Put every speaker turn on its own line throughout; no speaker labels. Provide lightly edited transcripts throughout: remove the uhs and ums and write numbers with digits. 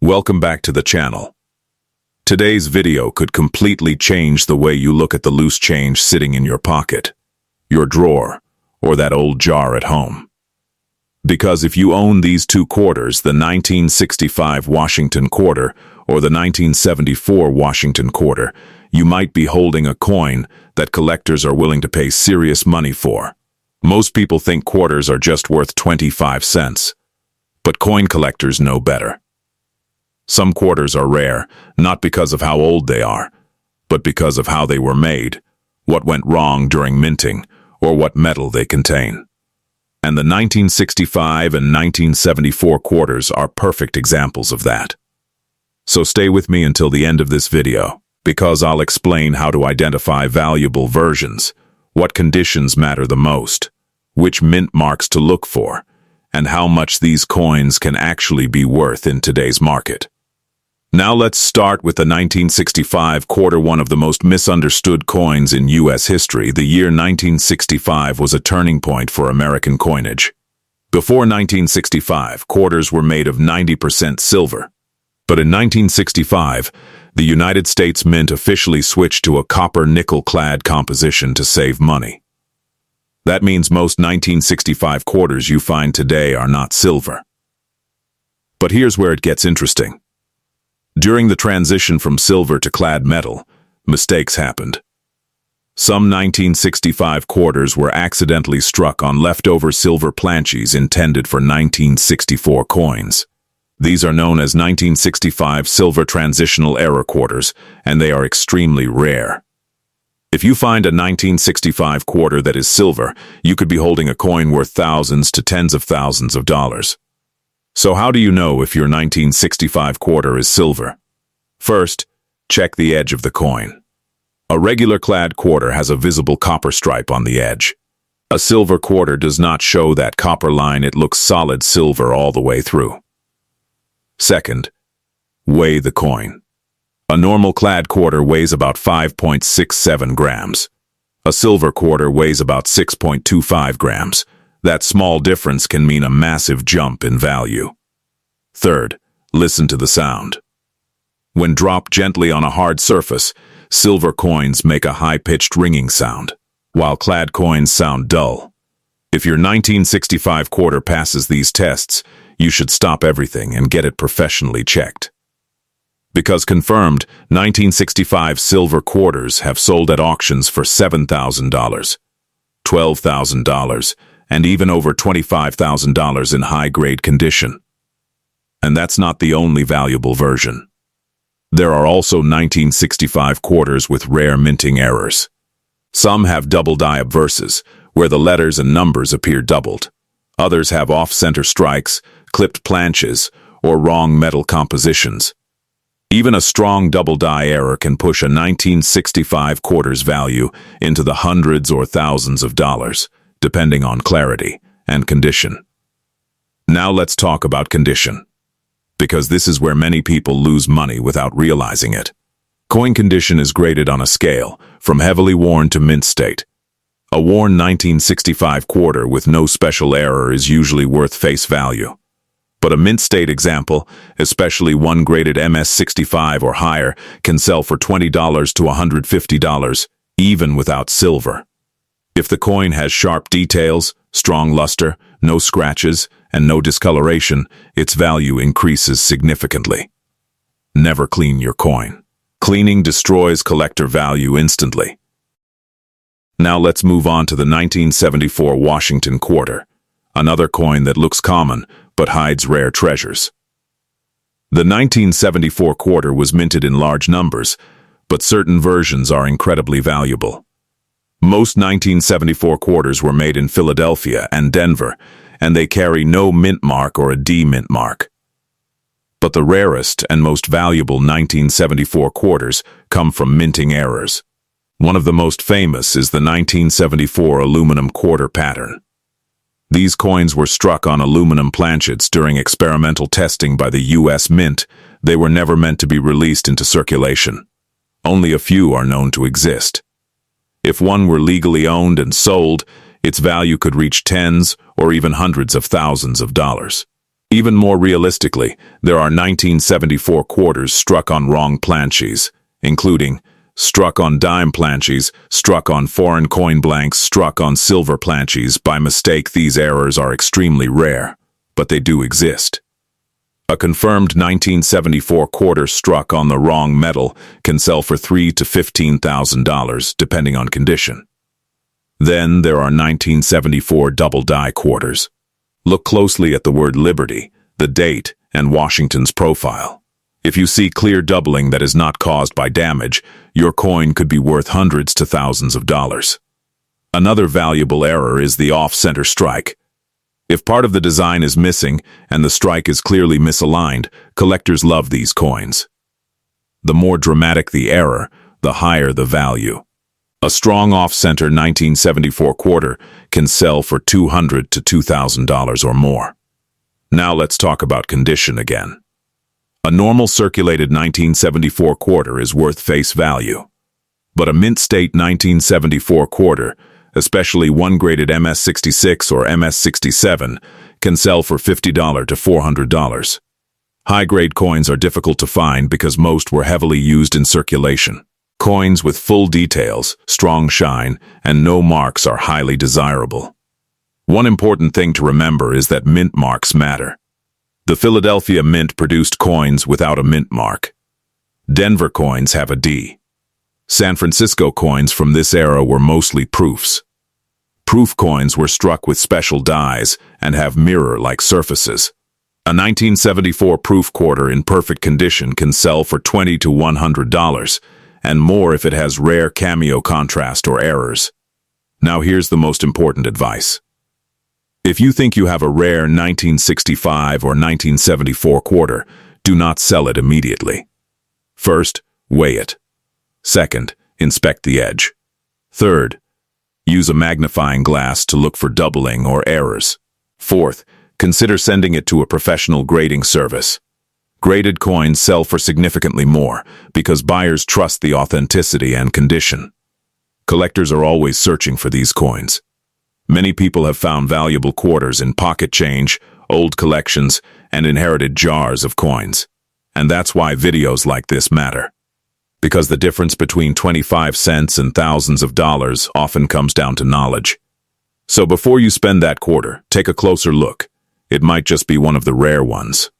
Welcome back to the channel. Today's video could completely change the way you look at the loose change sitting in your pocket, your drawer, or that old jar at home. Because if you own these two quarters, the 1965 Washington quarter or the 1974 Washington quarter, you might be holding a coin that collectors are willing to pay serious money for. Most people think quarters are just worth 25 cents, but coin collectors know better. Some quarters are rare, not because of how old they are, but because of how they were made, what went wrong during minting, or what metal they contain. And the 1965 and 1974 quarters are perfect examples of that. So stay with me until the end of this video, because I'll explain how to identify valuable versions, what conditions matter the most, which mint marks to look for, and how much these coins can actually be worth in today's market. Now let's start with the 1965 quarter, one of the most misunderstood coins in U.S. history. The year 1965 was a turning point for American coinage. Before 1965, quarters were made of 90% silver. But in 1965, the United States Mint officially switched to a copper-nickel-clad composition to save money. That means most 1965 quarters you find today are not silver. But here's where it gets interesting. During the transition from silver to clad metal, mistakes happened. Some 1965 quarters were accidentally struck on leftover silver planches intended for 1964 coins. These are known as 1965 silver transitional error quarters, and they are extremely rare. If you find a 1965 quarter that is silver, you could be holding a coin worth thousands to tens of thousands of dollars. So how do you know if your 1965 quarter is silver? First, check the edge of the coin. A regular clad quarter has a visible copper stripe on the edge. A silver quarter does not show that copper line, it looks solid silver all the way through. Second, weigh the coin. A normal clad quarter weighs about 5.67 grams. A silver quarter weighs about 6.25 grams. That small difference can mean a massive jump in value. Third, listen to the sound. When dropped gently on a hard surface, silver coins make a high-pitched ringing sound, while clad coins sound dull. If your 1965 quarter passes these tests, you should stop everything and get it professionally checked. Because confirmed, 1965 silver quarters have sold at auctions for $7,000, $12,000, and even over $25,000 in high-grade condition. And that's not the only valuable version. There are also 1965 quarters with rare minting errors. Some have double die obverses, where the letters and numbers appear doubled. Others have off-center strikes, clipped planches, or wrong metal compositions. Even a strong double die error can push a 1965 quarter's value into the hundreds or thousands of dollars, depending on clarity and condition. Now let's talk about condition, because this is where many people lose money without realizing it. Coin condition is graded on a scale, from heavily worn to mint state. A worn 1965 quarter with no special error is usually worth face value. But a mint state example, especially one graded MS65 or higher, can sell for $20 to $150, even without silver. If the coin has sharp details, strong luster, no scratches, and no discoloration, its value increases significantly. Never clean your coin. Cleaning destroys collector value instantly. Now let's move on to the 1974 Washington quarter, another coin that looks common but hides rare treasures. The 1974 quarter was minted in large numbers, but certain versions are incredibly valuable. Most 1974 quarters were made in Philadelphia and Denver, and they carry no mint mark or a D mint mark. But the rarest and most valuable 1974 quarters come from minting errors. One of the most famous is the 1974 aluminum quarter pattern. These coins were struck on aluminum planchets during experimental testing by the U.S. Mint. They were never meant to be released into circulation. Only a few are known to exist. If one were legally owned and sold, its value could reach tens or even hundreds of thousands of dollars. Even more realistically, there are 1974 quarters struck on wrong planches, including struck on dime planches, struck on foreign coin blanks, struck on silver planches. By mistake, these errors are extremely rare, but they do exist. A confirmed 1974 quarter struck on the wrong metal can sell for $3,000 to $15,000, depending on condition. Then there are 1974 double die quarters. Look closely at the word Liberty, the date, and Washington's profile. If you see clear doubling that is not caused by damage, your coin could be worth hundreds to thousands of dollars. Another valuable error is the off-center strike. If part of the design is missing and the strike is clearly misaligned, collectors love these coins. The more dramatic the error, the higher the value. A strong off-center 1974 quarter can sell for $200 to $2,000 or more. Now let's talk about condition again. A normal circulated 1974 quarter is worth face value. But a mint state 1974 quarter, especially one graded MS66 or MS67, can sell for $50 to $400. High-grade coins are difficult to find because most were heavily used in circulation. Coins with full details, strong shine, and no marks are highly desirable. One important thing to remember is that mint marks matter. The Philadelphia Mint produced coins without a mint mark. Denver coins have a D. San Francisco coins from this era were mostly proofs. Proof coins were struck with special dies and have mirror-like surfaces. A 1974 proof quarter in perfect condition can sell for $20 to $100, and more if it has rare cameo contrast or errors. Now here's the most important advice. If you think you have a rare 1965 or 1974 quarter, do not sell it immediately. First, weigh it. Second, inspect the edge. Third, use a magnifying glass to look for doubling or errors. Fourth, consider sending it to a professional grading service. Graded coins sell for significantly more because buyers trust the authenticity and condition. Collectors are always searching for these coins. Many people have found valuable quarters in pocket change, old collections, and inherited jars of coins. And that's why videos like this matter. Because the difference between 25 cents and thousands of dollars often comes down to knowledge. So before you spend that quarter, take a closer look. It might just be one of the rare ones.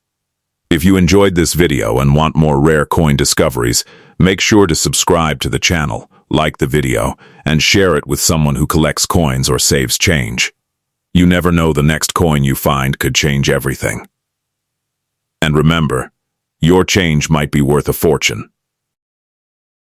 If you enjoyed this video and want more rare coin discoveries, make sure to subscribe to the channel, like the video, and share it with someone who collects coins or saves change. You never know, the next coin you find could change everything. And remember, your change might be worth a fortune.